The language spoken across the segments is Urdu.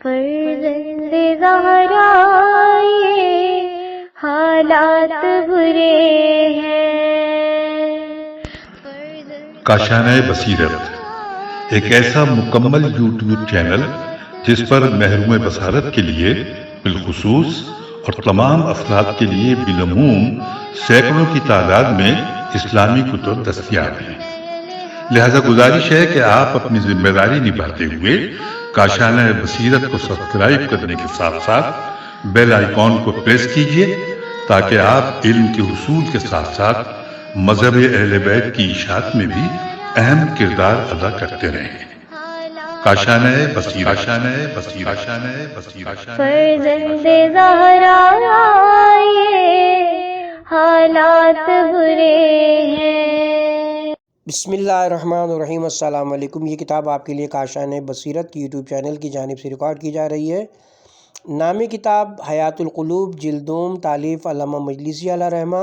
فرزند زہرا یہ حالات برے ہیں۔ کاشانہ بصیرت ایک ایسا مکمل یوٹیوب چینل جس پر محروم بصارت کے لیے بالخصوص اور تمام افراد کے لیے بالعموم سینکڑوں کی تعداد میں اسلامی کتب دستیاب ہیں۔ لہذا گزارش ہے کہ آپ اپنی ذمہ داری نبھاتے ہوئے کاشانہ بصیرت کو سبسکرائب کرنے کے ساتھ ساتھ بیل آئیکن کو پریس کیجئے تاکہ آپ علم کے حصول کے ساتھ ساتھ مذہب اہل بیت کی اشاعت میں بھی اہم کردار ادا کرتے رہیں۔ کاشانہ بصیرت۔ فرزند زہرا یہ حالات برے ہیں۔ بسم اللہ الرحمن الرحیم۔ السلام علیکم۔ یہ کتاب آپ کے لیے کاشانہ بصیرت کی یوٹیوب چینل کی جانب سے ریکارڈ کی جا رہی ہے۔ نامی کتاب حیات القلوب جلد دوم، تالیف علامہ مجلسی علیہ رحمہ۔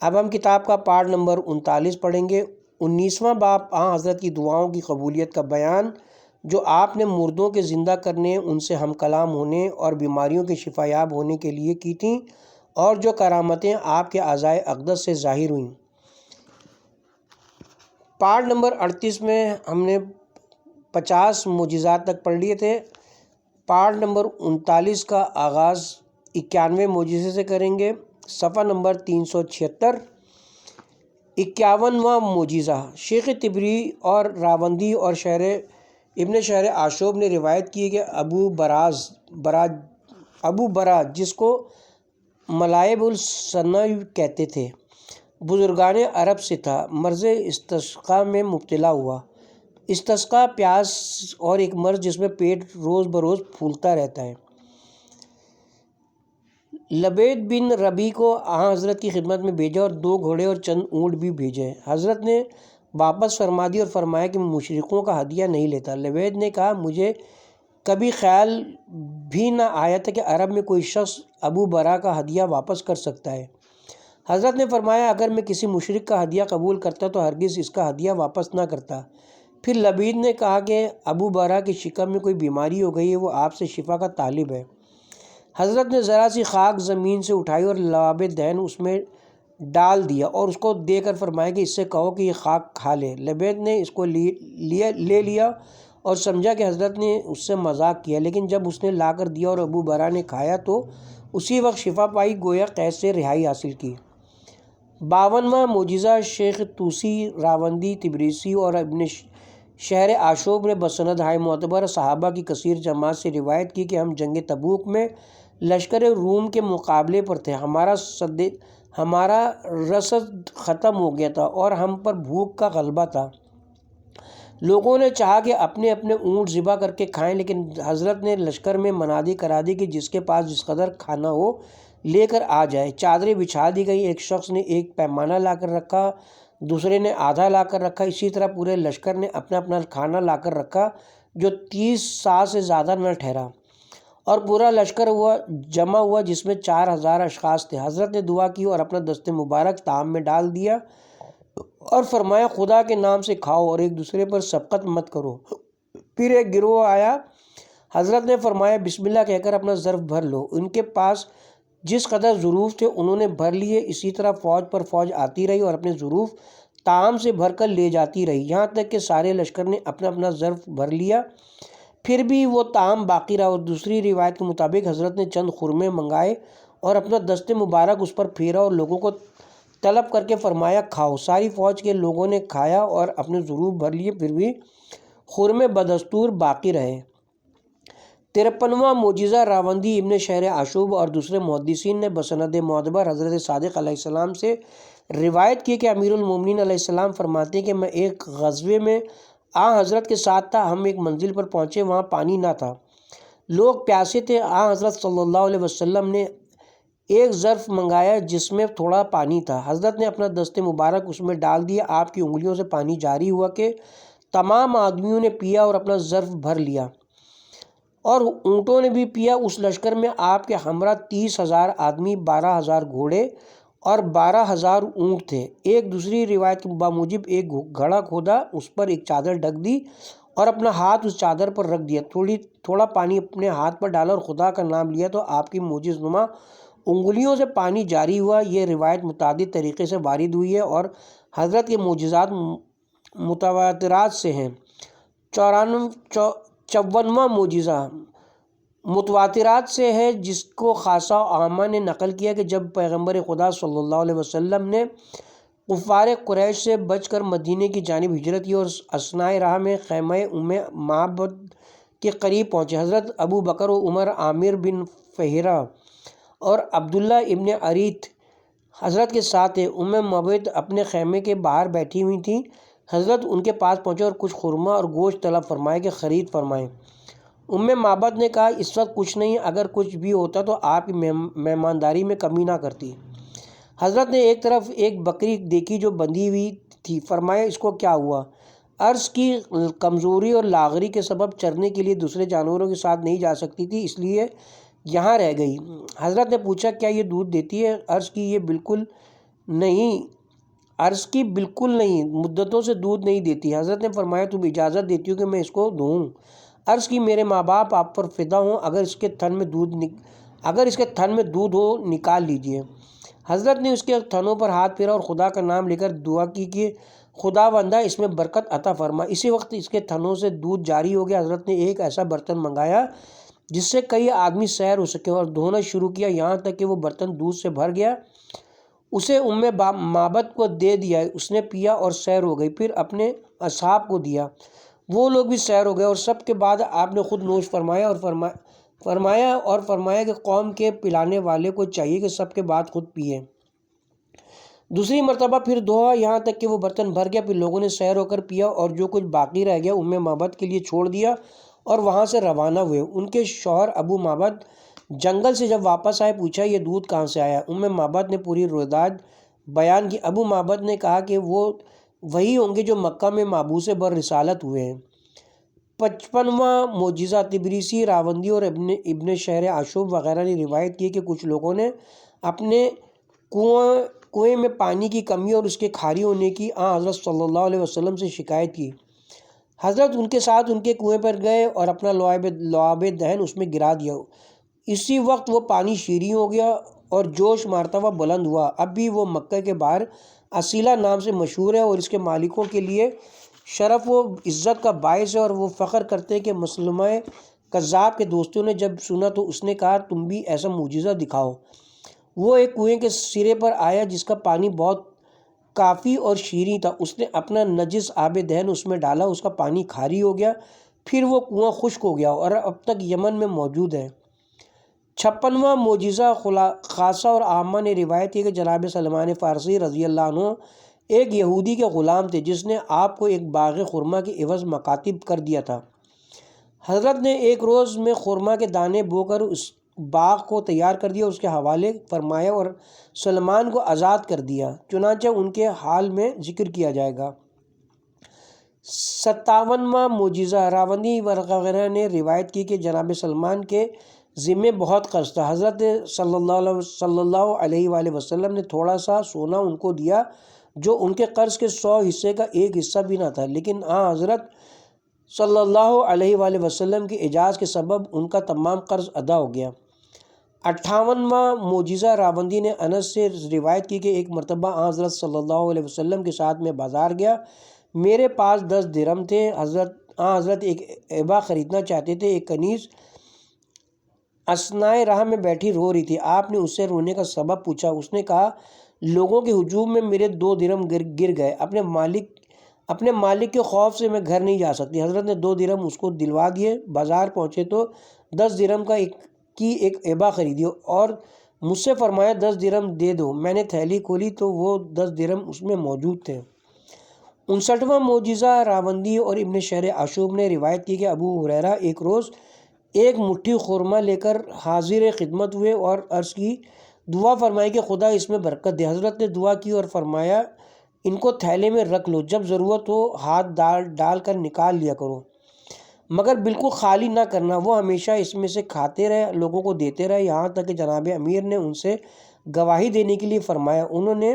اب ہم کتاب کا پارٹ نمبر 39 پڑھیں گے۔ 19واں باب حضرت کی دعاؤں کی قبولیت کا بیان، جو آپ نے مردوں کے زندہ کرنے، ان سے ہم کلام ہونے اور بیماریوں کے شفا یاب ہونے کے لیے کی تھیں، اور جو کرامتیں آپ کے اعضائے اقدس سے ظاہر ہوئیں۔ پارٹ نمبر 38 میں ہم نے 50 معجزات تک پڑھ لیے تھے۔ پارٹ نمبر 39 کا آغاز 91 معجزے سے کریں گے۔ صفحہ نمبر 376۔ 51واں معجزہ۔ شیخ طبری اور راوندی اور ابن شہر آشوب نے روایت کی ہے کہ ابو برا جس کو ملائب السنہ کہتے تھے، بزرگان عرب سے تھا، مرض استسقاء میں مبتلا ہوا۔ استسقاء پیاس اور ایک مرض جس میں پیٹ روز بروز پھولتا رہتا ہے۔ لبید بن ربی کو حضرت کی خدمت میں بھیجا اور 2 گھوڑے اور چند اونٹ بھی بھیجے۔ حضرت نے واپس فرما دی اور فرمایا کہ میں مشرکوں کا ہدیہ نہیں لیتا۔ لبید نے کہا، مجھے کبھی خیال بھی نہ آیا تھا کہ عرب میں کوئی شخص ابو برا کا ہدیہ واپس کر سکتا ہے۔ حضرت نے فرمایا، اگر میں کسی مشرک کا ہدیہ قبول کرتا تو ہرگز اس کا ہدیہ واپس نہ کرتا۔ پھر لبید نے کہا کہ ابو برا کی شکم میں کوئی بیماری ہو گئی ہے، وہ آپ سے شفا کا طالب ہے۔ حضرت نے ذرا سی خاک زمین سے اٹھائی اور لعاب دہن اس میں ڈال دیا اور اس کو دے کر فرمایا کہ اس سے کہو کہ یہ خاک کھا لے۔ لبید نے اس کو لے لیا اور سمجھا کہ حضرت نے اس سے مذاق کیا، لیکن جب اس نے لا کر دیا اور ابو برا نے کھایا تو اسی وقت شفا پائی، گویا قید سے رہائی حاصل کی۔ 52واں معجزہ۔ شیخ توسی، راوندی، تبریسی اور ابن شہر آشوب نے بسند معتبر صحابہ کی کثیر جماعت سے روایت کی کہ ہم جنگ تبوک میں لشکر روم کے مقابلے پر تھے۔ ہمارا رسد ختم ہو گیا تھا اور ہم پر بھوک کا غلبہ تھا۔ لوگوں نے چاہا کہ اپنے اپنے اونٹ ذبح کر کے کھائیں، لیکن حضرت نے لشکر میں منادی کرا دی کہ جس کے پاس جس قدر کھانا ہو لے کر آ جائے۔ چادریں بچھا دی گئی۔ ایک شخص نے ایک پیمانہ لا کر رکھا، دوسرے نے آدھا لا کر رکھا، اسی طرح پورے لشکر نے اپنا اپنا کھانا لا کر رکھا، جو 30 سا سے زیادہ نہ ٹھہرا، اور پورا لشکر جمع ہوا جس میں 4000 اشخاص تھے۔ حضرت نے دعا کی اور اپنا دست مبارک طعام میں ڈال دیا اور فرمایا، خدا کے نام سے کھاؤ اور ایک دوسرے پر سبقت مت کرو۔ پھر ایک گروہ آیا۔ حضرت نے فرمایا، بسم اللہ کہہ کر اپنا ظرف بھر لو۔ ان کے پاس جس قدر ظروف تھے انہوں نے بھر لیے۔ اسی طرح فوج پر فوج آتی رہی اور اپنے ظروف طعام سے بھر کر لے جاتی رہی، یہاں تک کہ سارے لشکر نے اپنا اپنا ظرف بھر لیا، پھر بھی وہ طعام باقی رہا۔ اور دوسری روایت کے مطابق حضرت نے چند خرمے منگائے اور اپنا دست مبارک اس پر پھیرا اور لوگوں کو طلب کر کے فرمایا، کھاؤ۔ ساری فوج کے لوگوں نے کھایا اور اپنے ظروف بھر لیے، پھر بھی خرمے بدستور باقی رہے۔ 53واں معجزہ۔ راوندی، ابن شہر آشوب اور دوسرے محدثین نے بسند معتبر حضرت صادق علیہ السلام سے روایت کی کہ امیر المومنین علیہ السلام فرماتے ہیں کہ میں ایک غزوے میں حضرت کے ساتھ تھا۔ ہم ایک منزل پر پہنچے، وہاں پانی نہ تھا، لوگ پیاسے تھے۔ حضرت صلی اللہ علیہ وسلم نے ایک ظرف منگایا جس میں تھوڑا پانی تھا۔ حضرت نے اپنا دست مبارک اس میں ڈال دیا، آپ کی انگلیوں سے پانی جاری ہوا کہ تمام آدمیوں نے پیا اور اپنا ظرف بھر لیا، اور اونٹوں نے بھی پیا۔ اس لشکر میں آپ کے ہمراہ 30,000 آدمی، 12,000 گھوڑے اور 12,000 اونٹ تھے۔ ایک دوسری روایت کے بموجب ایک گھڑا کھودا، اس پر ایک چادر ڈھک دی اور اپنا ہاتھ اس چادر پر رکھ دیا، تھوڑا پانی اپنے ہاتھ پر ڈالا اور خدا کا نام لیا تو آپ کی معجز نما انگلیوں سے پانی جاری ہوا۔ یہ روایت متعدد طریقے سے وارد ہوئی ہے اور حضرت کے معجزات متواترات سے ہیں۔ 54واں معجزہ متواترات سے ہے، جس کو خاصہ و عامہ نے نقل کیا کہ جب پیغمبر خدا صلی اللہ علیہ وسلم نے کفار قریش سے بچ کر مدینے کی جانب ہجرت کی اور اثنائے راہ میں خیمہ معبد کے قریب پہنچے، حضرت ابو بکر و عمر، عامر بن فہیرہ اور عبداللہ ابن اریت حضرت کے ساتھ تھے۔ معبد اپنے خیمے کے باہر بیٹھی ہوئی تھیں۔ حضرت ان کے پاس پہنچے اور کچھ خرما اور گوشت طلب فرمائے کہ خرید فرمائیں۔ معبد نے کہا اس وقت کچھ نہیں، اگر کچھ بھی ہوتا تو آپ کی مہمانداری میں کمی نہ کرتی۔ حضرت نے ایک طرف ایک بکری دیکھی جو بندھی ہوئی تھی، فرمایا اس کو کیا ہوا؟ عرض کی کمزوری اور لاغری کے سبب چرنے کے لیے دوسرے جانوروں کے ساتھ نہیں جا سکتی تھی، اس لیے یہاں رہ گئی۔ حضرت نے پوچھا کیا یہ دودھ دیتی ہے؟ عرض کی بالکل نہیں، مدتوں سے دودھ نہیں دیتی۔ حضرت نے فرمایا تم اجازت دیتی ہو کہ میں اس کو دھوؤں؟ عرض کی میرے ماں باپ آپ پر فدا ہوں، اگر اس کے تھن میں دودھ ہو نکال لیجئے۔ حضرت نے اس کے تھنوں پر ہاتھ پھیرا اور خدا کا نام لے کر دعا کی کہ خداوندہ اس میں برکت عطا فرما۔ اسی وقت اس کے تھنوں سے دودھ جاری ہو گیا۔ حضرت نے ایک ایسا برتن منگایا جس سے کئی آدمی سیر ہو سکے اور دھونا شروع کیا، یہاں تک کہ وہ برتن دودھ سے بھر گیا۔ اسے معبد کو دے دیا، اس نے پیا اور سیر ہو گئی، پھر اپنے اصحاب کو دیا، وہ لوگ بھی سیر ہو گئے، اور سب کے بعد آپ نے خود نوش فرمایا اور فرمایا کہ قوم کے پلانے والے کو چاہیے کہ سب کے بعد خود پیے۔ دوسری مرتبہ پھر دھویا، یہاں تک کہ وہ برتن بھر گیا، پھر لوگوں نے سیر ہو کر پیا اور جو کچھ باقی رہ گیا معبد کے لیے چھوڑ دیا اور وہاں سے روانہ ہوئے۔ ان کے شوہر ابو معبد جنگل سے جب واپس آئے پوچھا یہ دودھ کہاں سے آیا؟ معبد نے پوری رویداد بیان کی۔ ابو معبد نے کہا کہ وہ وہی ہوں گے جو مکہ میں مابعوث بر رسالت ہوئے ہیں۔ 55واں معجزہ تبریسی، راوندی اور ابن شہر عاشوب وغیرہ نے روایت کی کہ کچھ لوگوں نے اپنے کنویں میں پانی کی کمی اور اس کے کھاری ہونے کی حضرت صلی اللہ علیہ وسلم سے شکایت کی۔ حضرت ان کے ساتھ ان کے کنویں پر گئے اور اپنا لعاب دہن اس میں گرا دیا، اسی وقت وہ پانی شیریں ہو گیا اور جوش مارتا ہوا بلند ہوا۔ اب بھی وہ مکہ کے باہر اسیلہ نام سے مشہور ہے اور اس کے مالکوں کے لیے شرف و عزت کا باعث ہے، اور وہ فخر کرتے ہیں کہ مسلمہ کذاب کے دوستوں نے جب سنا تو اس نے کہا تم بھی ایسا معجزہ دکھاؤ۔ وہ ایک کنویں کے سرے پر آیا جس کا پانی بہت کافی اور شیریں تھا، اس نے اپنا نجس آب دہن اس میں ڈالا، اس کا پانی کھاری ہو گیا، پھر وہ کنواں خشک ہو گیا اور اب تک یمن میں موجود ہے۔ 56واں معجزہ خاصہ اور عامہ نے روایت کی کہ جناب سلمان فارسی رضی اللہ عنہ ایک یہودی کے غلام تھے جس نے آپ کو ایک باغ خرما کے عوض مکاتب کر دیا تھا۔ حضرت نے ایک روز میں خرما کے دانے بو کر اس باغ کو تیار کر دیا، اس کے حوالے فرمایا اور سلمان کو آزاد کر دیا، چنانچہ ان کے حال میں ذکر کیا جائے گا۔ 57واں معجزہ راوندی وغیرہ نے روایت کی کہ جناب سلمان کے ذمے بہت قرض تھا۔ حضرت صلی اللہ علیہ وآلہ وسلم نے تھوڑا سا سونا ان کو دیا جو ان کے قرض کے 100 حصے کا ایک حصہ بھی نہ تھا، لیکن حضرت صلی اللہ علیہ وآلہ وسلم کے اعجاز کے سبب ان کا تمام قرض ادا ہو گیا۔ 58واں معجزہ راوندی نے انس سے روایت کی کہ ایک مرتبہ حضرت صلی اللہ علیہ وسلم کے ساتھ میں بازار گیا، میرے پاس 10 درہم تھے، حضرت ایک ایبا خریدنا چاہتے تھے، ایک کنیز اثنائے راہ میں بیٹھی رو رہی تھی، آپ نے اس سے رونے کا سبب پوچھا، اس نے کہا لوگوں کے ہجوم میں میرے 2 درہم گر گئے، اپنے مالک کے خوف سے میں گھر نہیں جا سکتی۔ حضرت نے 2 درہم اس کو دلوا دیے، بازار پہنچے تو 10 درہم کی ایک ایبا خریدی اور مجھ سے فرمایا 10 درہم دے دو، میں نے تھیلی کھولی تو وہ 10 درہم اس میں موجود تھے۔ 59واں معجزہ راوندی اور ابن شہر عاشوب نے روایت کی کہ ابو ہریرہ ایک روز ایک مٹھی خرما لے کر حاضر خدمت ہوئے اور عرض کی دعا فرمائی کہ خدا اس میں برکت دے۔ حضرت نے دعا کی اور فرمایا ان کو تھیلے میں رکھ لو، جب ضرورت ہو ہاتھ ڈال کر نکال لیا کرو، مگر بالکل خالی نہ کرنا۔ وہ ہمیشہ اس میں سے کھاتے رہے، لوگوں کو دیتے رہے، یہاں تک کہ جناب امیر نے ان سے گواہی دینے کے لیے فرمایا۔ انہوں نے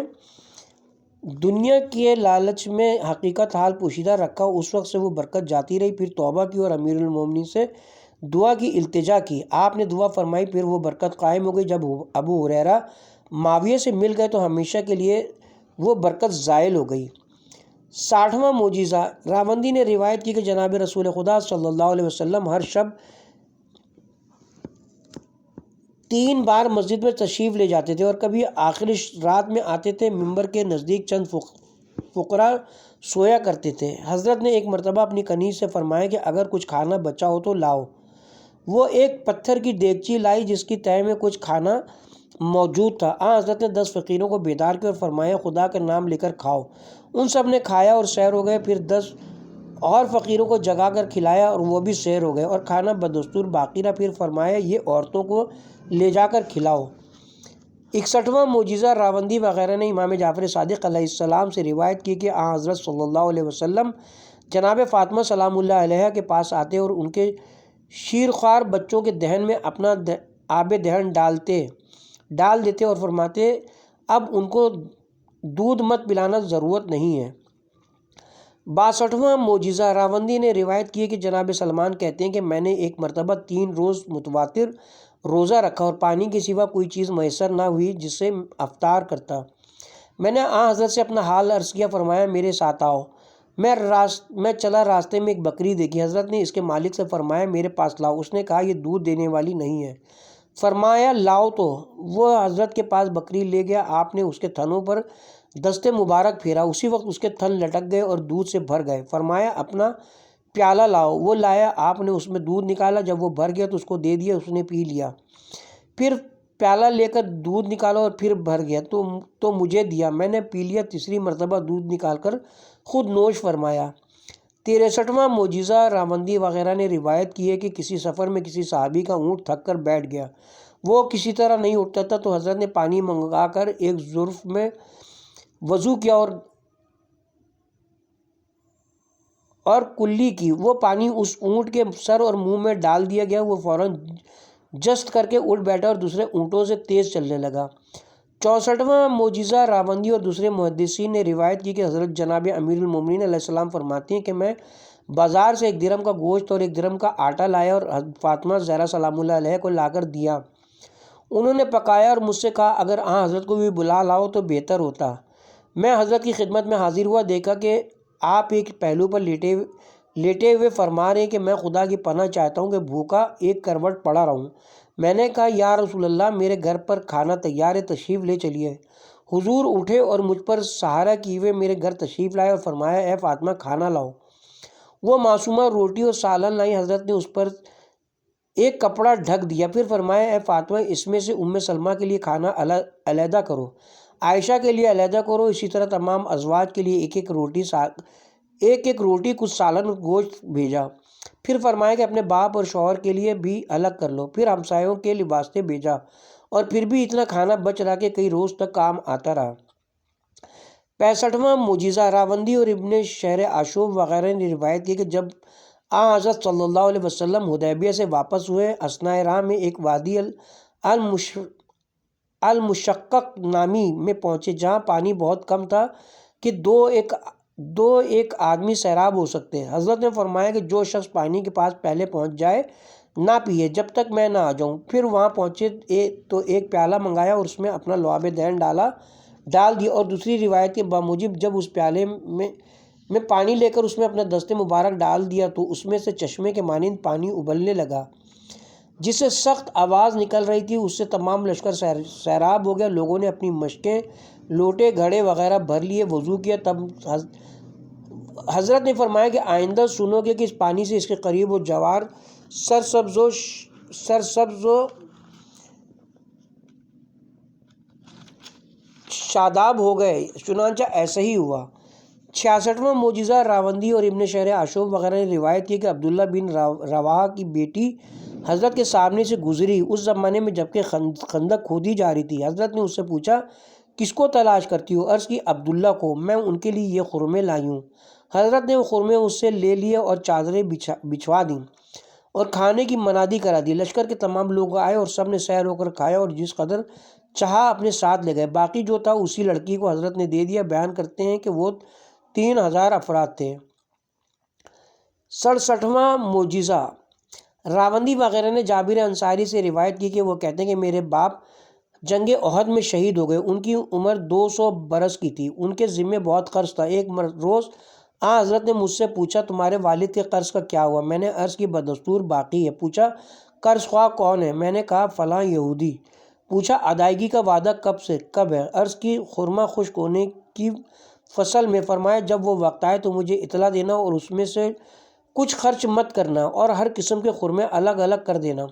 دنیا کے لالچ میں حقیقت حال پوشیدہ رکھا، اس وقت سے وہ برکت جاتی رہی۔ پھر توبہ کی اور امیر المومنین سے دعا کی التجا کی، آپ نے دعا فرمائی، پھر وہ برکت قائم ہو گئی۔ جب ابو ہریرہ معاویہ سے مل گئے تو ہمیشہ کے لیے وہ برکت زائل ہو گئی۔ 60واں معجزہ، راوندی نے روایت کی کہ جناب رسول خدا صلی اللہ علیہ وسلم ہر شب 3 بار مسجد میں تشریف لے جاتے تھے اور کبھی آخری رات میں آتے تھے۔ ممبر کے نزدیک چند فقراء سویا کرتے تھے۔ حضرت نے ایک مرتبہ اپنی کنیز سے فرمایا کہ اگر کچھ کھانا بچا ہو تو لاؤ۔ وہ ایک پتھر کی دیگچی لائی جس کی تہہ میں کچھ کھانا موجود تھا۔ حضرت نے 10 فقیروں کو بیدار کیا اور فرمایا خدا کا نام لے کر کھاؤ۔ ان سب نے کھایا اور سیر ہو گئے۔ پھر 10 اور فقیروں کو جگا کر کھلایا اور وہ بھی سیر ہو گئے اور کھانا بدستور باقی رہا۔ پھر فرمایا یہ عورتوں کو لے جا کر کھلاؤ۔ 61واں معجزہ، راوندی وغیرہ نے امام جعفر صادق علیہ السلام سے روایت کی کہ حضرت صلی اللہ علیہ وسلم جناب فاطمہ سلام اللہ علیہا کے پاس آتے اور ان کے شیرخوار بچوں کے دہن میں اپنا آب دہن ڈال دیتے اور فرماتے اب ان کو دودھ مت پلانا، ضرورت نہیں ہے۔ 62واں معجزہ، راوندی نے روایت کی کہ جناب سلمان کہتے ہیں کہ میں نے ایک مرتبہ 3 روز متواتر روزہ رکھا اور پانی کے سوا کوئی چیز میسر نہ ہوئی جس سے افطار کرتا۔ میں نے حضرت سے اپنا حال عرض کیا، فرمایا میرے ساتھ آؤ۔ میں چلا، راستے میں ایک بکری دیکھی۔ حضرت نے اس کے مالک سے فرمایا میرے پاس لاؤ۔ اس نے کہا یہ دودھ دینے والی نہیں ہے۔ فرمایا لاؤ تو۔ وہ حضرت کے پاس بکری لے گیا۔ آپ نے اس کے تھنوں پر دست مبارک پھیرا، اسی وقت اس کے تھن لٹک گئے اور دودھ سے بھر گئے۔ فرمایا اپنا پیالہ لاؤ۔ وہ لایا، آپ نے اس میں دودھ نکالا، جب وہ بھر گیا تو اس کو دے دیا، اس نے پی لیا۔ پھر پیالہ لے کر دودھ نکالا اور پھر بھر گیا تو مجھے دیا، میں نے پی لیا۔ تیسری مرتبہ دودھ نکال کر خود نوش فرمایا۔ 63واں معجزہ، راوندی وغیرہ نے روایت کی ہے کہ کسی سفر میں کسی صحابی کا اونٹ تھک کر بیٹھ گیا، وہ کسی طرح نہیں اٹھتا تھا، تو حضرت نے پانی منگا کر ایک ظرف میں وضو کیا اور کلی کی۔ وہ پانی اس اونٹ کے سر اور منہ میں ڈال دیا گیا، وہ فوراً جست کر کے اٹھ بیٹھا اور دوسرے اونٹوں سے تیز چلنے لگا۔ 64واں معجزہ، راوندی اور دوسرے محدثین نے روایت کی کہ حضرت جناب امیر المومنین علیہ السلام فرماتے ہیں کہ میں بازار سے 1 درہم کا گوشت اور 1 درہم کا آٹا لایا اور فاطمہ زہرا سلام اللہ علیہ کو لا کر دیا۔ انہوں نے پکایا اور مجھ سے کہا اگر حضرت کو بھی بلا لاؤ تو بہتر ہوتا۔ میں حضرت کی خدمت میں حاضر ہوا، دیکھا کہ آپ ایک پہلو پر لیٹے ہوئے فرما رہے ہیں کہ میں خدا کی پناہ چاہتا ہوں کہ بھوکا ایک کروٹ پڑا رہوں۔ میں نے کہا یا رسول اللہ میرے گھر پر کھانا تیار ہے، تشریف لے چلیے۔ حضور اٹھے اور مجھ پر سہارا کیے ہوئے میرے گھر تشریف لائے اور فرمایا اے فاطمہ کھانا لاؤ۔ وہ معصومہ روٹی اور سالن لائی۔ حضرت نے اس پر ایک کپڑا ڈھک دیا، پھر فرمایا اے فاطمہ اس میں سے ام سلمہ کے لیے کھانا علیحدہ کرو، عائشہ کے لیے علیحدہ کرو، اسی طرح تمام ازواج کے لیے ایک ایک روٹی کچھ سالن اور گوشت بھیجا۔ پھر فرمایا کہ اپنے باپ اور شوہر کے لیے بھی الگ کر لو۔ پھر ہمسایوں کے لباستے بھیجا اور پھر بھی اتنا کھانا بچ رہا کہ کئی روز تک کام آتا رہا۔ 65واں معجزہ، راوندی اور ابن شہر آشوب وغیرہ نے روایت کی کہ جب حضرت صلی اللہ علیہ وسلم حدیبیہ سے واپس ہوئے، اثناء راہ میں ایک وادی المشقق نامی میں پہنچے جہاں پانی بہت کم تھا کہ دو ایک آدمی سیراب ہو سکتے۔ حضرت نے فرمایا کہ جو شخص پانی کے پاس پہلے پہنچ جائے نہ پیے جب تک میں نہ آ جاؤں۔ پھر وہاں پہنچے تو ایک پیالہ منگایا اور اس میں اپنا لعاب دہن ڈال دیا، اور دوسری روایت کے بموجب جب اس پیالے میں پانی لے کر اس میں اپنا دست مبارک ڈال دیا تو اس میں سے چشمے کے مانند پانی ابلنے لگا جس سے سخت آواز نکل رہی تھی۔ اس سے تمام لشکر سیراب ہو گیا۔ لوگوں نے اپنی مشکیں، لوٹے، گھڑے وغیرہ بھر لیے، وضو کیا۔ تب حضرت نے فرمایا کہ آئندہ سنو گے کہ اس پانی سے اس کے قریب و جوار سرسبز و شاداب ہو گئے، چنانچہ ایسا ہی ہوا۔ 66واں معجزہ، راوندی اور ابن شہر آشوب وغیرہ نے روایت کی کہ عبداللہ بن رواحہ کی بیٹی حضرت کے سامنے سے گزری اس زمانے میں جبکہ خندق کھودی جا رہی تھی۔ حضرت نے اس سے پوچھا کس کو تلاش کرتی ہو؟ عرض کی عبداللہ کو، میں ان کے لیے یہ خرمے لائی ہوں۔ حضرت نے وہ خرمے اس سے لے لیے اور چادریں بچھوا دیں اور کھانے کی منادی کرا دی۔ لشکر کے تمام لوگ آئے اور سب نے سیر ہو کر کھایا اور جس قدر چاہا اپنے ساتھ لے گئے، باقی جو تھا اسی لڑکی کو حضرت نے دے دیا۔ بیان کرتے ہیں کہ وہ 3000 افراد تھے۔ 67واں معجزہ، راوندی وغیرہ نے جابر انصاری سے روایت کی کہ وہ کہتے ہیں کہ میرے باپ جنگ احد میں شہید ہو گئے۔ ان کی عمر 200 برس کی تھی، ان کے ذمے بہت قرض تھا۔ ایک روز حضرت نے مجھ سے پوچھا تمہارے والد کے قرض کا کیا ہوا؟ میں نے عرض کی بدستور باقی ہے۔ پوچھا قرض خواہ کون ہے؟ میں نے کہا فلاں یہودی۔ پوچھا ادائیگی کا وعدہ کب ہے؟ عرض کی خرما خشک ہونے کی فصل میں۔ فرمایا جب وہ وقت آئے تو مجھے اطلاع دینا اور اس میں سے کچھ خرچ مت کرنا اور ہر قسم کے خرمے الگ الگ کر دینا۔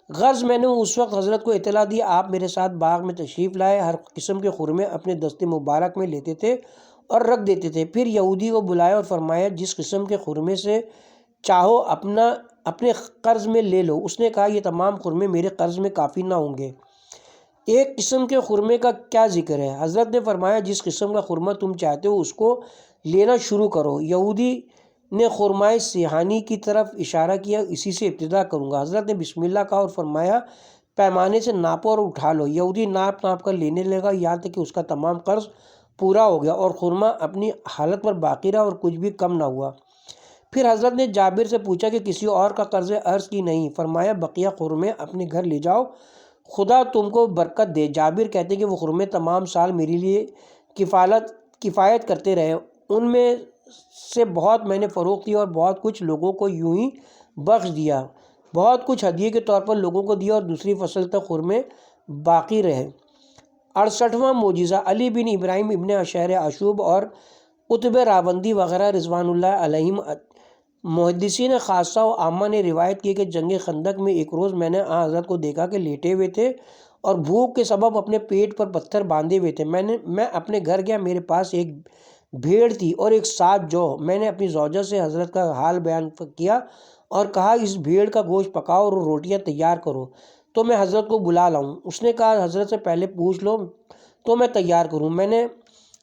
غرض میں نے اس وقت حضرت کو اطلاع دی، آپ میرے ساتھ باغ میں تشریف لائے، ہر قسم کے خرمے اپنے دست مبارک میں لیتے تھے اور رکھ دیتے تھے۔ پھر یہودی کو بلایا اور فرمایا جس قسم کے خرمے سے چاہو اپنے قرض میں لے لو۔ اس نے کہا یہ تمام خرمے میرے قرض میں کافی نہ ہوں گے، ایک قسم کے خرمے کا کیا ذکر ہے؟ حضرت نے فرمایا جس قسم کا خرمہ تم چاہتے ہو اس کو لینا شروع کرو۔ یہودی نے خرمائے سیحانی کی طرف اشارہ کیا، اسی سے ابتدا کروں گا۔ حضرت نے بسم اللہ کہا اور فرمایا پیمانے سے ناپو اور اٹھا لو۔ یہودی ناپ کر لینے لگا یہاں تک کہ اس کا تمام قرض پورا ہو گیا اور خرمہ اپنی حالت پر باقی رہا اور کچھ بھی کم نہ ہوا۔ پھر حضرت نے جابر سے پوچھا کہ کسی اور کا قرض ہے؟ عرض کی نہیں۔ فرمایا بقیہ خرمے اپنے گھر لے جاؤ، خدا تم کو برکت دے۔ جابر کہتے ہیں کہ وہ خرمے تمام سال میرے لیے کفایت کرتے رہے، ان میں سے بہت میں نے فروخت کیا اور بہت کچھ لوگوں کو یوں ہی بخش دیا، بہت کچھ ہدیے کے طور پر لوگوں کو دیا اور دوسری فصل تک خرمے باقی رہے۔ 68واں معجزہ، علی بن ابراہیم ابن اشعر عشوب اور قطب راوندی وغیرہ رضوان اللہ علیہم محدثین خاصہ و عامہ نے روایت کی کہ جنگ خندق میں ایک روز میں نے حضرت کو دیکھا کہ لیٹے ہوئے تھے اور بھوک کے سبب اپنے پیٹ پر پتھر باندھے ہوئے تھے۔ میں اپنے گھر گیا، میرے پاس ایک بھیڑ تھی اور ایک 7 جو۔ میں نے اپنی زوجہ سے حضرت کا حال بیان کیا اور کہا اس بھیڑ کا گوشت پکاؤ اور روٹیاں تیار کرو تو میں حضرت کو بلا لاؤں۔ اس نے کہا حضرت سے پہلے پوچھ لو تو میں تیار کروں۔ میں نے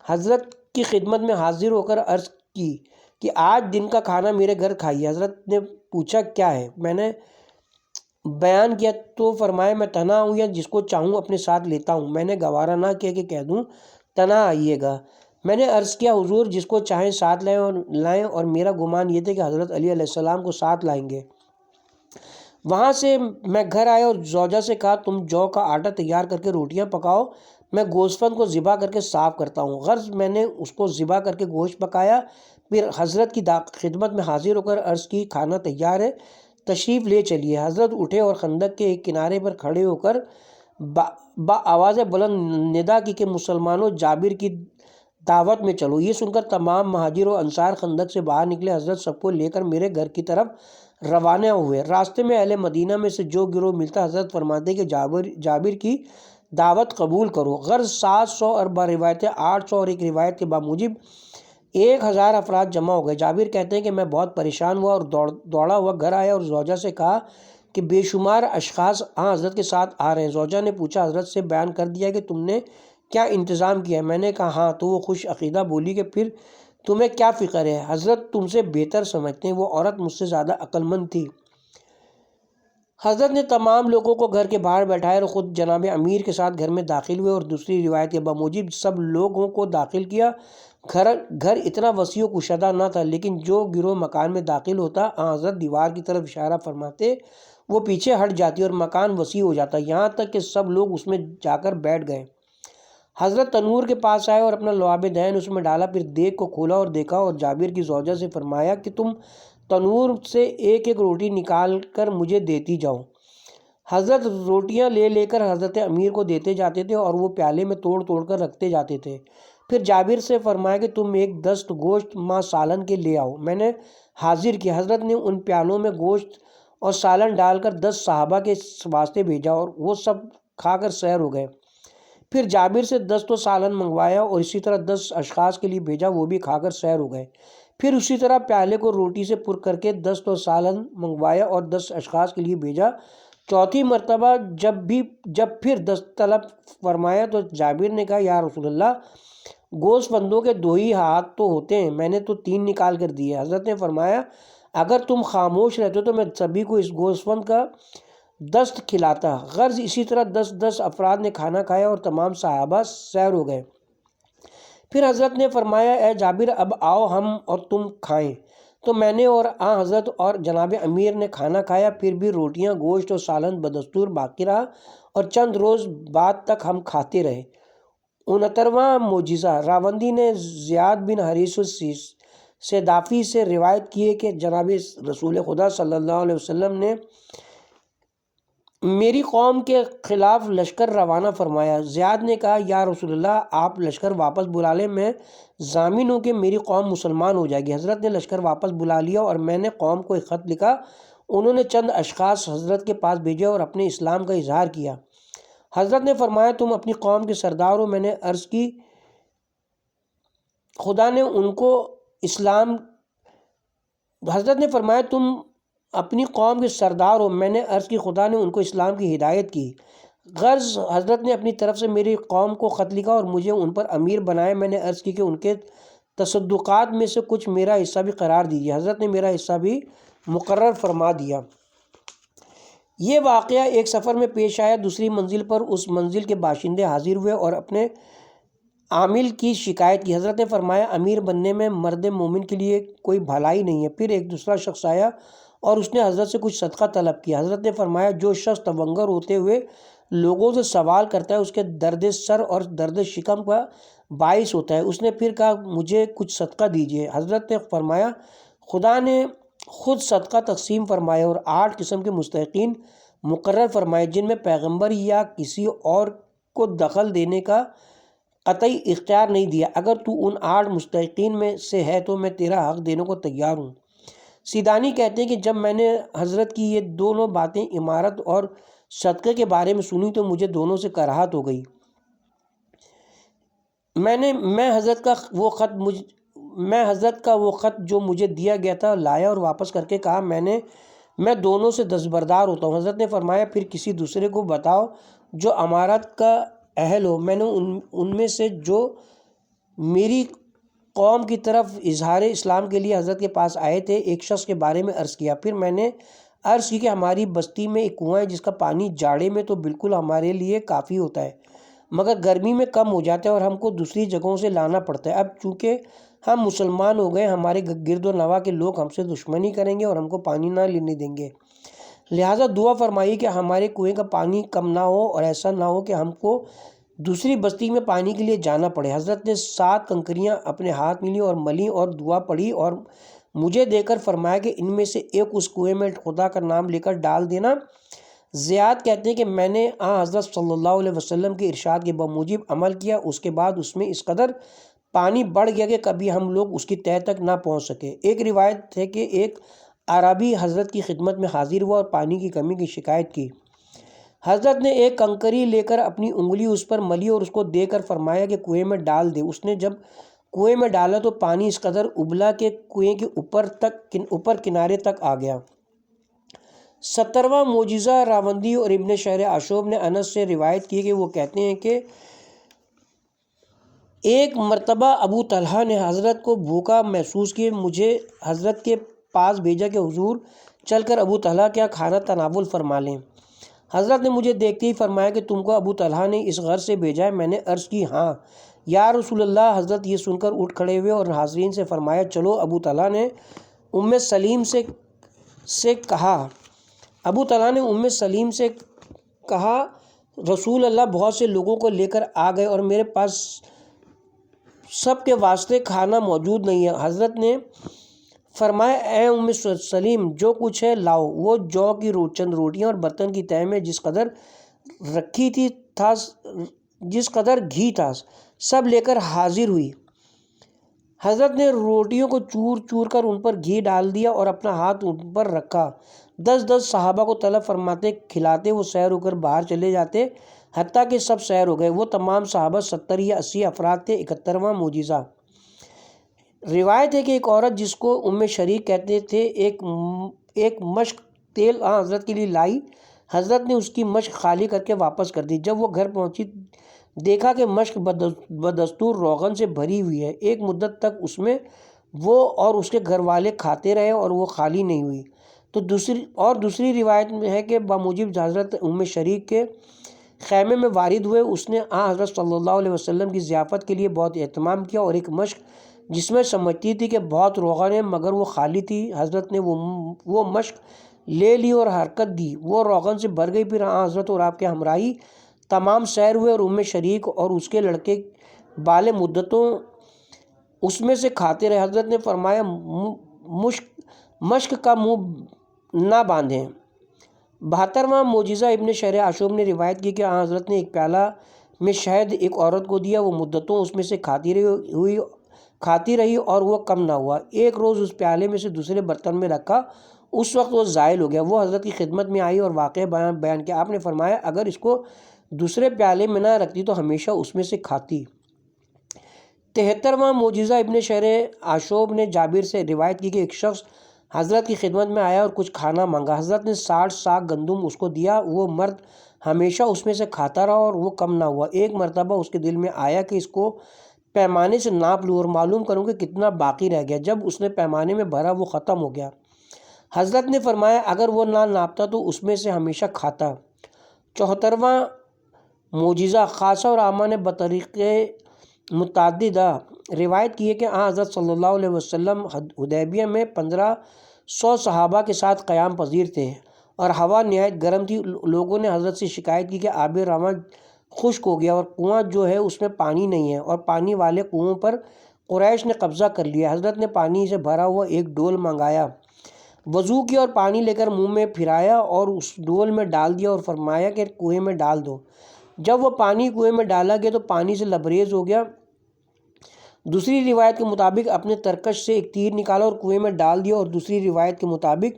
حضرت کی خدمت میں حاضر ہو کر عرض کی کہ آج دن کا کھانا میرے گھر کھائیے۔ حضرت نے پوچھا کیا ہے؟ میں نے بیان کیا تو فرمایا میں تنہا ہوں یا جس کو چاہوں اپنے ساتھ لیتا ہوں۔ میں نے گوارا نہ کیا کہ کہہ دوں تنہا آئیے گا۔ میں نے عرض کیا حضور جس کو چاہیں ساتھ لائیں اور میرا گمان یہ تھا کہ حضرت علی علیہ السلام کو ساتھ لائیں گے۔ وہاں سے میں گھر آیا اور زوجہ سے کہا تم جو کا آٹا تیار کر کے روٹیاں پکاؤ، میں گوسفند کو ذبح کر کے صاف کرتا ہوں۔ غرض میں نے اس کو ذبح کر کے گوشت پکایا، پھر حضرت کی خدمت میں حاضر ہو کر عرض کی کھانا تیار ہے، تشریف لے چلیے۔ حضرت اٹھے اور خندق کے ایک کنارے پر کھڑے ہو کر آواز بلند ندا کی کہ مسلمانوں جابر کی دعوت میں چلو۔ یہ سن کر تمام مہاجر و انصار خندق سے باہر نکلے۔ حضرت سب کو لے کر میرے گھر کی طرف روانہ ہوئے۔ راستے میں اہل مدینہ میں سے جو گروہ ملتا حضرت فرماتے کہ جابر کی دعوت قبول کرو۔ غرض 700 اور روایت 800 اور ایک روایت کے بموجب 1000 افراد جمع ہو گئے۔ جابر کہتے ہیں کہ میں بہت پریشان ہوا اور دوڑا ہوا گھر آیا اور زوجہ سے کہا کہ بے شمار اشخاص حضرت کے ساتھ آ رہے ہیں۔ زوجہ نے پوچھا حضرت سے بیان کر دیا کہ تم نے کیا انتظام کیا ہے؟ میں نے کہا ہاں۔ تو وہ خوش عقیدہ بولی کہ پھر تمہیں کیا فکر ہے؟ حضرت تم سے بہتر سمجھتے ہیں۔ وہ عورت مجھ سے زیادہ عقل مند تھی۔ حضرت نے تمام لوگوں کو گھر کے باہر بٹھایا اور خود جناب امیر کے ساتھ گھر میں داخل ہوئے اور دوسری روایت کے بموجب سب لوگوں کو داخل کیا۔ گھر اتنا وسیع و کشادہ نہ تھا، لیکن جو گروہ مکان میں داخل ہوتا حضرت دیوار کی طرف اشارہ فرماتے، وہ پیچھے ہٹ جاتی اور مکان وسیع ہو جاتا، یہاں تک کہ سب لوگ اس میں جا کر بیٹھ گئے۔ حضرت تنور کے پاس آئے اور اپنا لعاب دہن اس میں ڈالا، پھر دیگ کو کھولا اور دیکھا اور جابر کی زوجہ سے فرمایا کہ تم تنور سے ایک ایک روٹی نکال کر مجھے دیتی جاؤ۔ حضرت روٹیاں لے کر حضرت امیر کو دیتے جاتے تھے اور وہ پیالے میں توڑ کر رکھتے جاتے تھے۔ پھر جابر سے فرمایا کہ تم ایک دست گوشت ماں سالن کے لے آؤ۔ میں نے حاضر کیا۔ حضرت نے ان پیالوں میں گوشت اور سالن ڈال کر 10 صحابہ کے واسطے بھیجا اور وہ سب کھا کر سیر ہو گئے۔ پھر جابر سے دست و سالن منگوایا اور اسی طرح 10 اشخاص کے لیے بھیجا، وہ بھی کھا کر سیر ہو گئے۔ پھر اسی طرح پیالے کو روٹی سے پر کر کے دست و سالن منگوایا اور 10 اشخاص کے لیے بھیجا۔ چوتھی مرتبہ جب پھر دست طلب فرمایا تو جابر نے کہا یا رسول اللہ گوشت بندوں کے 2 ہی ہاتھ تو ہوتے ہیں، میں نے تو 3 نکال کر دیے۔ حضرت نے فرمایا اگر تم خاموش رہتے تو میں سبھی کو اس گوشت بند کا دست کھلاتا۔ غرض اسی طرح 10 افراد نے کھانا کھایا اور تمام صحابہ سیر ہو گئے۔ پھر حضرت نے فرمایا اے جابر اب آؤ ہم اور تم کھائیں۔ تو میں نے اور حضرت اور جناب امیر نے کھانا کھایا، پھر بھی روٹیاں، گوشت اور سالن بدستور باقی رہا اور چند روز بعد تک ہم کھاتے رہے۔ 69واں معجزہ۔ راوندی نے زیاد بن حریث الصدافی سے روایت کی ہے کہ جناب رسول خدا صلی اللہ علیہ وسلم نے میری قوم کے خلاف لشکر روانہ فرمایا۔ زیاد نے کہا یا رسول اللہ آپ لشکر واپس بلا لیں، میں ضامن ہوں کہ میری قوم مسلمان ہو جائے گی۔ حضرت نے لشکر واپس بلا لیا اور میں نے قوم کو ایک خط لکھا۔ انہوں نے چند اشخاص حضرت کے پاس بھیجے اور اپنے اسلام کا اظہار کیا۔ حضرت نے فرمایا تم اپنی قوم کے سردار ہو۔ میں نے عرض کی خدا نے ان کو اسلام حضرت نے فرمایا تم اپنی قوم کے سردار ہو۔ میں نے عرض کی خدا نے ان کو اسلام کی ہدایت کی۔ غرض حضرت نے اپنی طرف سے میری قوم کو خط لکھا اور مجھے ان پر امیر بنایا۔ میں نے عرض کی کہ ان کے تصدقات میں سے کچھ میرا حصہ بھی قرار دیجیے۔ حضرت نے میرا حصہ بھی مقرر فرما دیا۔ یہ واقعہ ایک سفر میں پیش آیا۔ دوسری منزل پر اس منزل کے باشندے حاضر ہوئے اور اپنے عامل کی شکایت کی۔ حضرت نے فرمایا امیر بننے میں مرد مومن کے لیے کوئی بھلائی نہیں ہے۔ پھر ایک دوسرا شخص آیا اور اس نے حضرت سے کچھ صدقہ طلب کیا۔ حضرت نے فرمایا جو شخص تونگر ہوتے ہوئے لوگوں سے سوال کرتا ہے اس کے درد سر اور درد شکم کا باعث ہوتا ہے۔ اس نے پھر کہا مجھے کچھ صدقہ دیجیے۔ حضرت نے فرمایا خدا نے خود صدقہ تقسیم فرمایا اور 8 قسم کے مستحقین مقرر فرمائے جن میں پیغمبر یا کسی اور کو دخل دینے کا قطعی اختیار نہیں دیا۔ اگر تو ان 8 مستحقین میں سے ہے تو میں تیرا حق دینے کو تیار ہوں۔ سیدانی کہتے ہیں کہ جب میں نے حضرت کی یہ دونوں باتیں امارت اور صدقے کے بارے میں سنی تو مجھے دونوں سے کراہت ہو گئی۔ میں حضرت کا وہ خط جو مجھے دیا گیا تھا لایا اور واپس کر کے کہا میں دونوں سے دستبردار ہوتا ہوں۔ حضرت نے فرمایا پھر کسی دوسرے کو بتاؤ جو امارت کا اہل ہو۔ میں نے ان میں سے جو میری قوم کی طرف اظہار اسلام کے لیے حضرت کے پاس آئے تھے ایک شخص کے بارے میں عرض کیا۔ پھر میں نے عرض کی کہ ہماری بستی میں ایک کنواں ہے جس کا پانی جاڑے میں تو بالکل ہمارے لیے کافی ہوتا ہے مگر گرمی میں کم ہو جاتا ہے اور ہم کو دوسری جگہوں سے لانا پڑتا ہے۔ اب چونکہ ہم مسلمان ہو گئے ہمارے گرد و نواح کے لوگ ہم سے دشمنی کریں گے اور ہم کو پانی نہ لینے دیں گے، لہٰذا دعا فرمائیے کہ ہمارے کنویں کا پانی کم نہ ہو اور ایسا نہ ہو کہ ہم کو دوسری بستی میں پانی کے لیے جانا پڑے۔ حضرت نے 7 کنکریاں اپنے ہاتھ میں لی اور ملی اور دعا پڑھی اور مجھے دے کر فرمایا کہ ان میں سے ایک اس کنویں میں خدا کا نام لے کر ڈال دینا۔ زیاد کہتے ہیں کہ میں نے حضرت صلی اللہ علیہ وسلم کے ارشاد کے بموجب عمل کیا، اس کے بعد اس میں اس قدر پانی بڑھ گیا کہ کبھی ہم لوگ اس کی تہہ تک نہ پہنچ سکے۔ ایک روایت ہے کہ ایک عربی حضرت کی خدمت میں حاضر ہوا اور پانی کی کمی کی شکایت کی۔ حضرت نے ایک کنکری لے کر اپنی انگلی اس پر ملی اور اس کو دے کر فرمایا کہ کنویں میں ڈال دے۔ اس نے جب کنویں میں ڈالا تو پانی اس قدر ابلا کہ کنویں کے اوپر کنارے تک آ گیا۔ 70واں معجزہ۔ راوندی اور ابن شہر عاشوب نے انس سے روایت کی کہ وہ کہتے ہیں کہ ایک مرتبہ ابو طلحہ نے حضرت کو بھوکا محسوس کیے، مجھے حضرت کے پاس بھیجا کہ حضور چل کر ابو طلحہ کیا کھانا تناول فرما لیں۔ حضرت نے مجھے دیکھتے ہی فرمایا کہ تم کو ابو طلحہ نے اس غرض سے بھیجا ہے؟ میں نے عرض کی ہاں یا رسول اللہ۔ حضرت یہ سن کر اٹھ کھڑے ہوئے اور حاضرین سے فرمایا چلو۔ ابو طلحہ نے ام سلیم سے کہا رسول اللہ بہت سے لوگوں کو لے کر آ گئے اور میرے پاس سب کے واسطے کھانا موجود نہیں ہے۔ حضرت نے فرمایا اے ام سلیم جو کچھ ہے لاؤ۔ وہ جو کی چند روٹیاں اور برتن کی تہہ میں جس قدر گھی تھا سب لے کر حاضر ہوئی۔ حضرت نے روٹیوں کو چور چور کر ان پر گھی ڈال دیا اور اپنا ہاتھ ان پر رکھا۔ 10 صحابہ کو طلب فرماتے کھلاتے، وہ سیر ہو کر باہر چلے جاتے حتیٰ کہ سب سیر ہو گئے۔ وہ تمام صحابہ 70 یا 80 افراد تھے۔ 71واں معجزہ۔ روایت ہے کہ ایک عورت جس کو ام شریک کہتے تھے ایک مشک تیل حضرت کے لیے لائی۔ حضرت نے اس کی مشک خالی کر کے واپس کر دی۔ جب وہ گھر پہنچی دیکھا کہ مشک بدستور روغن سے بھری ہوئی ہے۔ ایک مدت تک اس میں وہ اور اس کے گھر والے کھاتے رہے اور وہ خالی نہیں ہوئی۔ تو دوسری روایت میں ہے کہ بموجب حضرت ام شریک کے خیمے میں وارد ہوئے، اس نے حضرت صلی اللہ علیہ وسلم کی ضیافت کے لیے بہت اہتمام کیا اور ایک مشق جس میں سمجھتی تھی کہ بہت روغن ہے مگر وہ خالی تھی، حضرت نے وہ مشق لے لی اور حرکت دی، وہ روغن سے بھر گئی۔ پھر حضرت اور آپ کے ہمراہی تمام سیر ہوئے اور ام شریک اور اس کے لڑکے بالے مدتوں اس میں سے کھاتے رہے۔ حضرت نے فرمایا مشق کا منہ نہ باندھیں۔ 72واں معجزہ ابن شہر عاشوب نے روایت کی کہ حضرت نے ایک پیالہ میں شہد ایک عورت کو دیا، وہ مدتوں اس میں سے کھاتی رہی اور وہ کم نہ ہوا۔ ایک روز اس پیالے میں سے دوسرے برتن میں رکھا، اس وقت وہ زائل ہو گیا۔ وہ حضرت کی خدمت میں آئی اور واقعہ بیان کیا۔ آپ نے فرمایا اگر اس کو دوسرے پیالے میں نہ رکھتی تو ہمیشہ اس میں سے کھاتی۔ 73واں معجزہ ابن شہر عاشوب نے جابر سے روایت کی کہ ایک شخص حضرت کی خدمت میں آیا اور کچھ کھانا مانگا، حضرت نے 60 ساغ گندم اس کو دیا، وہ مرد ہمیشہ اس میں سے کھاتا رہا اور وہ کم نہ ہوا۔ ایک مرتبہ اس کے دل میں آیا کہ اس کو پیمانے سے ناپ لوں اور معلوم کروں کہ کتنا باقی رہ گیا۔ جب اس نے پیمانے میں بھرا وہ ختم ہو گیا۔ حضرت نے فرمایا اگر وہ نہ ناپتا تو اس میں سے ہمیشہ کھاتا۔ 74واں معجزہ خاصہ اور عامہ نے بطریقے متعددہ روایت کی ہے کہ حضرت صلی اللہ علیہ وسلم حدیبیہ میں 1500 صحابہ کے ساتھ قیام پذیر تھے اور ہوا نہایت گرم تھی۔ لوگوں نے حضرت سے شکایت کی کہ آب رواں خشک ہو گیا اور کنواں جو ہے اس میں پانی نہیں ہے اور پانی والے کنووں پر قریش نے قبضہ کر لیا۔ حضرت نے پانی سے بھرا ہوا ایک ڈول منگایا، وضو کیا اور پانی لے کر منہ میں پھرایا اور اس ڈول میں ڈال دیا اور فرمایا کہ کنویں میں ڈال دو۔ جب وہ پانی کنویں میں ڈالا گیا تو پانی سے لبریز ہو گیا۔ دوسری روایت کے مطابق اپنے ترکش سے ایک تیر نکالا اور کنویں میں ڈال دیا، اور دوسری روایت کے مطابق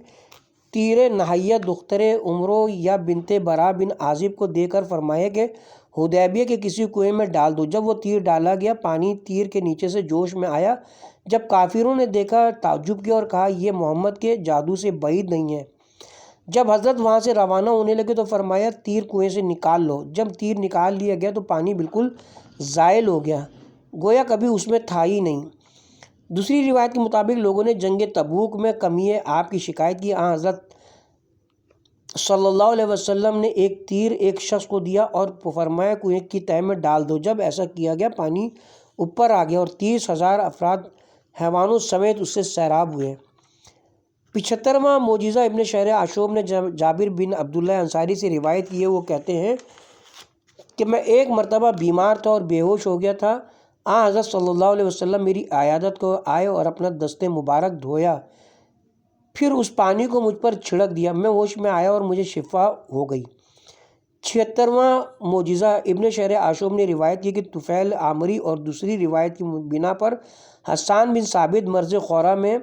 تیر نہیہ دختر عمرو یا بنت برا بن عازب کو دے کر فرمایا کہ حدیبیہ کے کسی کنویں میں ڈال دو۔ جب وہ تیر ڈالا گیا پانی تیر کے نیچے سے جوش میں آیا۔ جب کافروں نے دیکھا تعجب کیا اور کہا یہ محمد کے جادو سے بعید نہیں ہے۔ جب حضرت وہاں سے روانہ ہونے لگے تو فرمایا تیر کنویں سے نکال لو۔ جب تیر نکال لیا گیا تو پانی بالکل زائل ہو گیا، گویا کبھی اس میں تھا ہی نہیں۔ دوسری روایت کے مطابق لوگوں نے جنگ تبوک میں کمی آپ کی شکایت کی۔ حضرت صلی اللہ علیہ وسلم نے ایک تیر ایک شخص کو دیا اور فرمایا کنویں کی تہہ میں ڈال دو۔ جب ایسا کیا گیا پانی اوپر آ گیا اور 30,000 افراد حیوانوں سمیت اس سے سیراب ہوئے۔ 75واں معجزہ ابن شہر عاشوب نے جابر بن عبداللہ انصاری سے روایت کی ہے۔ وہ کہتے ہیں کہ میں ایک مرتبہ بیمار تھا اور بے ہوش ہو گیا تھا۔ حضرت صلی اللہ علیہ وسلم میری عیادت کو آئے اور اپنا دست مبارک دھویا، پھر اس پانی کو مجھ پر چھڑک دیا، میں ہوش میں آیا اور مجھے شفا ہو گئی۔ 76واں معجزہ ابن شہر عاشوب نے روایت کی کہ طفیل عامری اور دوسری روایت کی بنا پر حسان بن ثابت مرض خورا میں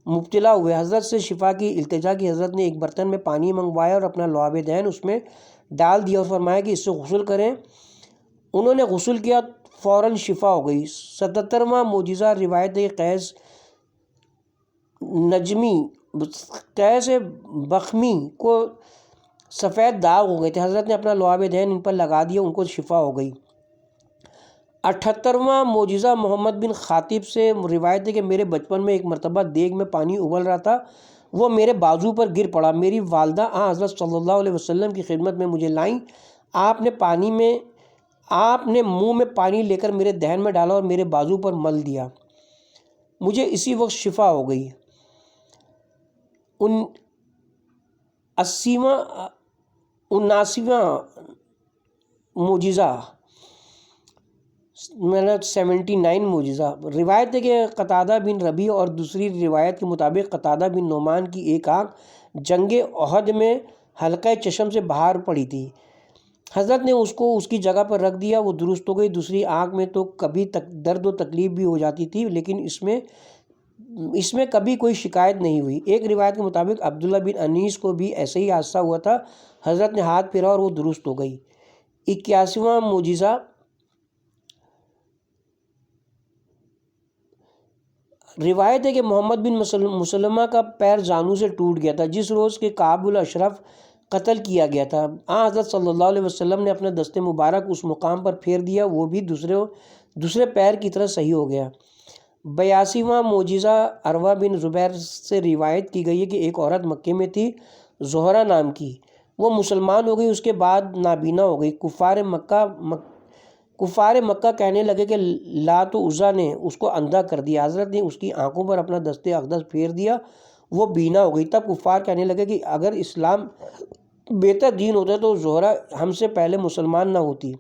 مبتلا ہوئے، حضرت سے شفا کی التجا کی۔ حضرت نے ایک برتن میں پانی منگوایا اور اپنا لعاب دہن اس میں ڈال دیا اور فرمایا کہ اس سے غسل کریں۔ انہوں نے غسل کیا، فوراً شفا ہو گئی۔ 77واں معجزہ روایت قیس بخمی کو سفید داغ ہو گئے تھے، حضرت نے اپنا لعاب دہن ان پر لگا دیا، ان کو شفا ہو گئی۔ 78واں معجزہ محمد بن خاطب سے روایت ہے کہ میرے بچپن میں ایک مرتبہ دیگ میں پانی ابل رہا تھا، وہ میرے بازو پر گر پڑا، میری والدہ حضرت صلی اللہ علیہ وسلم کی خدمت میں مجھے لائیں، آپ نے منہ میں پانی لے کر میرے دہن میں ڈالا اور میرے بازو پر مل دیا، مجھے اسی وقت شفا ہو گئی۔ 79واں معجزہ 79 معجزہ روایت ہے کہ قتادہ بن ربیع اور دوسری روایت کے مطابق قتادہ بن نعمان کی ایک آنکھ جنگ احد میں حلقہ چشم سے باہر پڑی تھی، حضرت نے اس کو اس کی جگہ پر رکھ دیا، وہ درست ہو گئی۔ دوسری آنکھ میں تو کبھی درد و تکلیف بھی ہو جاتی تھی لیکن اس میں کبھی کوئی شکایت نہیں ہوئی۔ ایک روایت کے مطابق عبداللہ بن انیس کو بھی ایسے ہی حادثہ ہوا تھا، حضرت نے ہاتھ پھیرا اور وہ درست ہو گئی۔ 81واں معجزہ روایت ہے کہ محمد بن مسلمہ کا پیر زانو سے ٹوٹ گیا تھا جس روز کے کعب الاشرف قتل کیا گیا تھا۔ حضرت صلی اللہ علیہ وسلم نے اپنا دست مبارک اس مقام پر پھیر دیا، وہ بھی دوسرے پیر کی طرح صحیح ہو گیا۔ 82واں معجزہ عروہ بن زبیر سے روایت کی گئی ہے کہ ایک عورت مکے میں تھی زہرہ نام کی، وہ مسلمان ہو گئی، اس کے بعد نابینا ہو گئی۔ کفار مکہ کہنے لگے کہ لات و عزیٰ نے اس کو اندھا کر دیا۔ حضرت نے اس کی آنکھوں پر اپنا دست اقدس پھیر دیا، وہ بینا ہو گئی۔ تب کفار کہنے لگے کہ اگر اسلام بہتر دین ہوتا تو زہرہ ہم سے پہلے مسلمان نہ ہوتی۔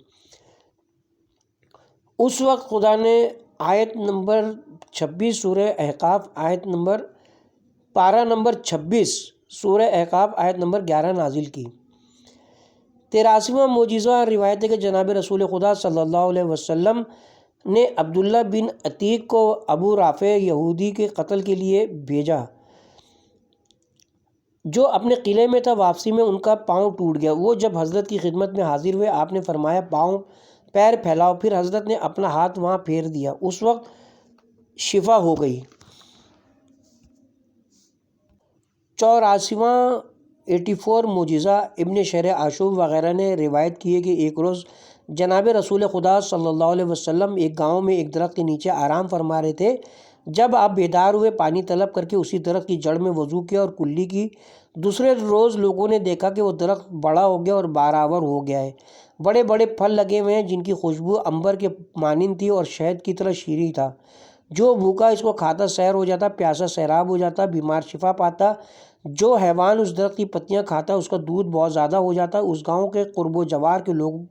اس وقت خدا نے آیت نمبر 26 سورہ احقاف پارہ نمبر 26 سورہ احقاف آیت نمبر 11 نازل کی۔ 83واں معجزہ روایت ہے کہ جناب رسول خدا صلی اللہ علیہ وسلم نے عبداللہ بن عتیق کو ابو رافع یہودی کے قتل کے لیے بھیجا جو اپنے قلعے میں تھا۔ واپسی میں ان کا پاؤں ٹوٹ گیا۔ وہ جب حضرت کی خدمت میں حاضر ہوئے، آپ نے فرمایا پیر پھیلاؤ، پھر حضرت نے اپنا ہاتھ وہاں پھیر دیا، اس وقت شفا ہو گئی۔ 84واں معجزہ ابن شہر عاشوب وغیرہ نے روایت کی ہے کہ ایک روز جناب رسول خدا صلی اللہ علیہ وسلم ایک گاؤں میں ایک درخت کے نیچے آرام فرما رہے تھے۔ جب آپ بیدار ہوئے، پانی طلب کر کے اسی درخت کی جڑ میں وضو کیا اور کلی کی۔ دوسرے روز لوگوں نے دیکھا کہ وہ درخت بڑا ہو گیا اور بارآور ہو گیا ہے، بڑے بڑے پھل لگے ہوئے ہیں جن کی خوشبو عنبر کے مانند تھی اور شہد کی طرح شیریں تھا۔ جو بھوکا اس کو کھاتا سیر ہو جاتا، پیاسا سیراب ہو جاتا، بیمار شفا پاتا۔ جو حیوان اس درخت کی پتیاں کھاتا اس کا دودھ بہت زیادہ ہو جاتا۔ اس گاؤں کے قرب و جوار کے لوگ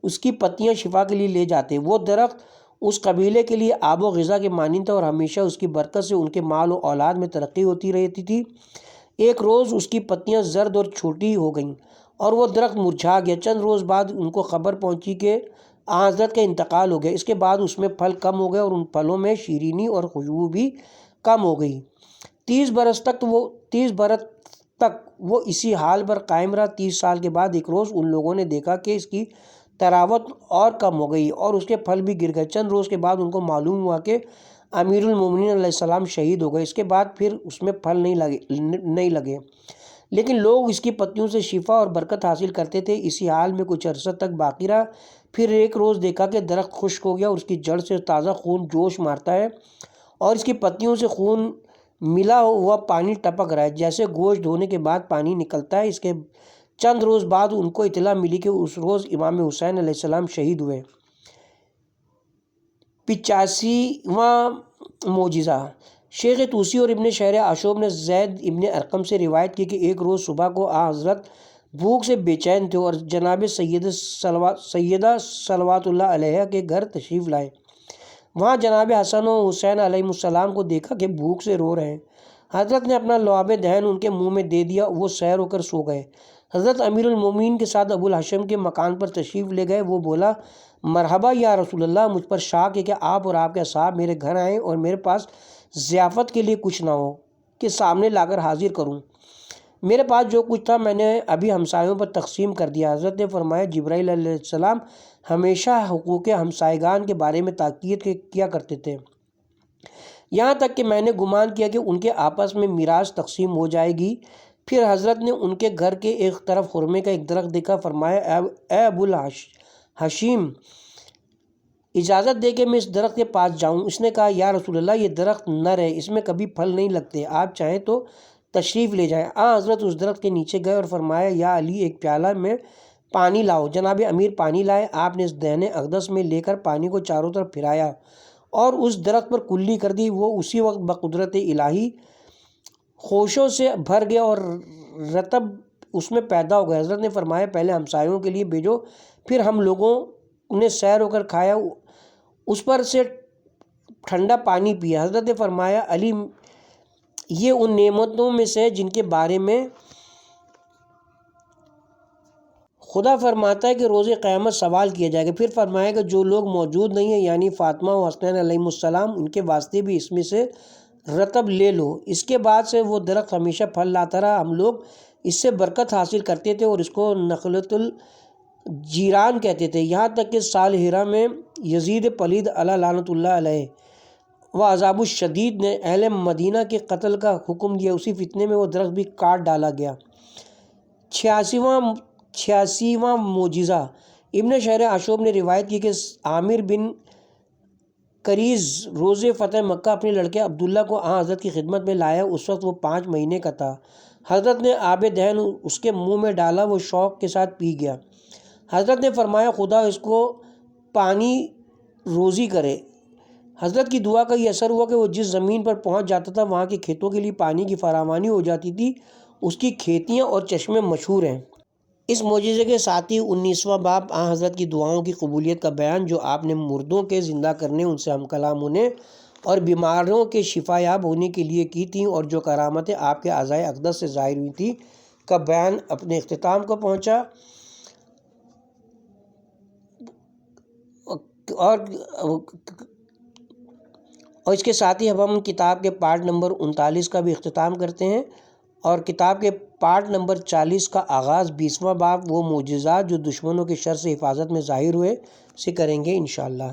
اس کی پتیاں شفا کے لیے لے جاتے۔ وہ درخت اس قبیلے کے لیے آب و غذا کے مانند تھا اور ہمیشہ اس کی برکت سے ان کے مال و اولاد میں ترقی ہوتی رہتی تھی۔ ایک روز اس کی پتیاں زرد اور چھوٹی ہو گئیں اور وہ درخت مرجھا گیا۔ چند روز بعد ان کو خبر پہنچی کہ حضرت کا انتقال ہو گیا۔ اس کے بعد اس میں پھل کم ہو گئے اور ان پھلوں میں شیرینی اور خوشبو بھی کم ہو گئی۔ 30 برس تک وہ اسی حال پر قائم رہا۔ 30 سال کے بعد ایک روز ان لوگوں نے دیکھا کہ اس کی تراوت اور کم ہو گئی اور اس کے پھل بھی گر گئے۔ چند روز کے بعد ان کو معلوم ہوا کہ امیر المومنین علیہ السلام شہید ہو گئے۔ اس کے بعد پھر اس میں پھل نہیں لگے، لیکن لوگ اس کی پتیوں سے شفا اور برکت حاصل کرتے تھے۔ اسی حال میں کچھ عرصہ تک باقی رہا۔ پھر ایک روز دیکھا کہ درخت خشک ہو گیا اور اس کی جڑ سے تازہ خون جوش مارتا ہے اور اس کی پتیوں سے خون ملا ہوا پانی ٹپک رہا ہے، جیسے گوشت دھونے کے بعد پانی نکلتا ہے۔ اس کے چند روز بعد ان کو اطلاع ملی کہ اس روز امام حسین علیہ السلام شہید ہوئے۔ 85واں معجزہ شیخ طوسی اور ابن شہر عاشوب نے زید ابن ارقم سے روایت کی کہ ایک روز صبح کو حضرت بھوک سے بے چین تھے اور جناب سیدہ صلوات اللہ علیہ کے گھر تشریف لائے۔ وہاں جناب حسن و حسین علیہ السلام کو دیکھا کہ بھوک سے رو رہے ہیں۔ حضرت نے اپنا لعاب دہن ان کے منہ میں دے دیا، وہ سیر ہو کر سو گئے۔ حضرت امیر المومنین کے ساتھ ابو الحشم کے مکان پر تشریف لے گئے۔ وہ بولا، مرحبا یا رسول اللہ، مجھ پر شاک ہے کہ آپ اور آپ کے اصحاب میرے گھر آئیں اور میرے پاس ضیافت کے لیے کچھ نہ ہو کہ سامنے لا کر حاضر کروں۔ میرے پاس جو کچھ تھا میں نے ابھی ہمسایوں پر تقسیم کر دیا۔ حضرت نے فرمایا، جبرائیل علیہ السلام ہمیشہ حقوق ہمسائگان کے بارے میں تاکید کیا کرتے تھے، یہاں تک کہ میں نے گمان کیا کہ ان کے آپس میں میراث تقسیم ہو جائے گی۔ پھر حضرت نے ان کے گھر کے ایک طرف خرمے کا ایک درخت دیکھا۔ فرمایا، اے ابو الحشیم، اجازت دے کہ میں اس درخت کے پاس جاؤں۔ اس نے کہا، یا رسول اللہ، یہ درخت نر ہے، اس میں کبھی پھل نہیں لگتے، آپ چاہیں تو تشریف لے جائیں۔ حضرت اس درخت کے نیچے گئے اور فرمایا، یا علی، ایک پیالہ میں پانی لاؤ۔ جناب امیر پانی لائے۔ آپ نے اس دہن اقدس میں لے کر پانی کو چاروں طرف پھرایا اور اس درخت پر کلی کر دی۔ وہ اسی وقت بقدرت الہی خوشوں سے بھر گیا اور رطب اس میں پیدا ہو گیا۔ حضرت نے فرمایا، پہلے ہمسایوں کے لیے بھیجو۔ پھر ہم لوگوں نے سیر ہو کر کھایا، اس پر سے ٹھنڈا پانی پیا۔ حضرت نے فرمایا، علی، یہ ان نعمتوں میں سے جن کے بارے میں خدا فرماتا ہے کہ روز قیامت سوال کیا جائے گا۔ پھر فرمایا کہ جو لوگ موجود نہیں ہیں، یعنی فاطمہ و حسنین علیہ السلام، ان کے واسطے بھی اس میں سے رطب لے لو۔ اس کے بعد سے وہ درخت ہمیشہ پھل لاتا رہا۔ ہم لوگ اس سے برکت حاصل کرتے تھے اور اس کو نخلۃ الجیران کہتے تھے، یہاں تک کہ سال ہجرہ میں یزید پلید علیہ لعنت اللہ علیہ و عذاب الشدید نے اہل مدینہ کے قتل کا حکم دیا۔ اسی فتنے میں وہ درخت بھی کاٹ ڈالا گیا۔ 86واں معجزہ ابن شہر عاشوب نے روایت کی کہ عامر بن قریض روز فتح مکہ اپنے لڑکے عبداللہ کو حضرت کی خدمت میں لایا۔ اس وقت وہ 5 مہینے کا تھا۔ حضرت نے آب دہن اس کے منہ میں ڈالا، وہ شوق کے ساتھ پی گیا۔ حضرت نے فرمایا خدا اس کو پانی روزی کرے۔ حضرت کی دعا کا یہ اثر ہوا کہ وہ جس زمین پر پہنچ جاتا تھا وہاں کے کھیتوں کے لیے پانی کی فراوانی ہو جاتی تھی۔ اس کی کھیتیاں اور چشمے مشہور ہیں۔ اس معجزے کے ساتھ ہی 19واں باب حضرت کی دعاؤں کی قبولیت کا بیان، جو آپ نے مردوں کے زندہ کرنے، ان سے ہم کلام ہونے اور بیماروں کے شفا یاب ہونے کے لیے کی تھیں، اور جو کرامتیں آپ کے اعضائے اقدس سے ظاہر ہوئی تھیں، کا بیان اپنے اختتام کو پہنچا۔ اور اس کے ساتھ ہی اب ہم کتاب کے پارٹ نمبر 39 کا بھی اختتام کرتے ہیں، اور کتاب کے پارٹ نمبر 40 کا آغاز 20واں باب وہ معجزات جو دشمنوں کے شر سے حفاظت میں ظاہر ہوئے سے کریں گے انشاءاللہ۔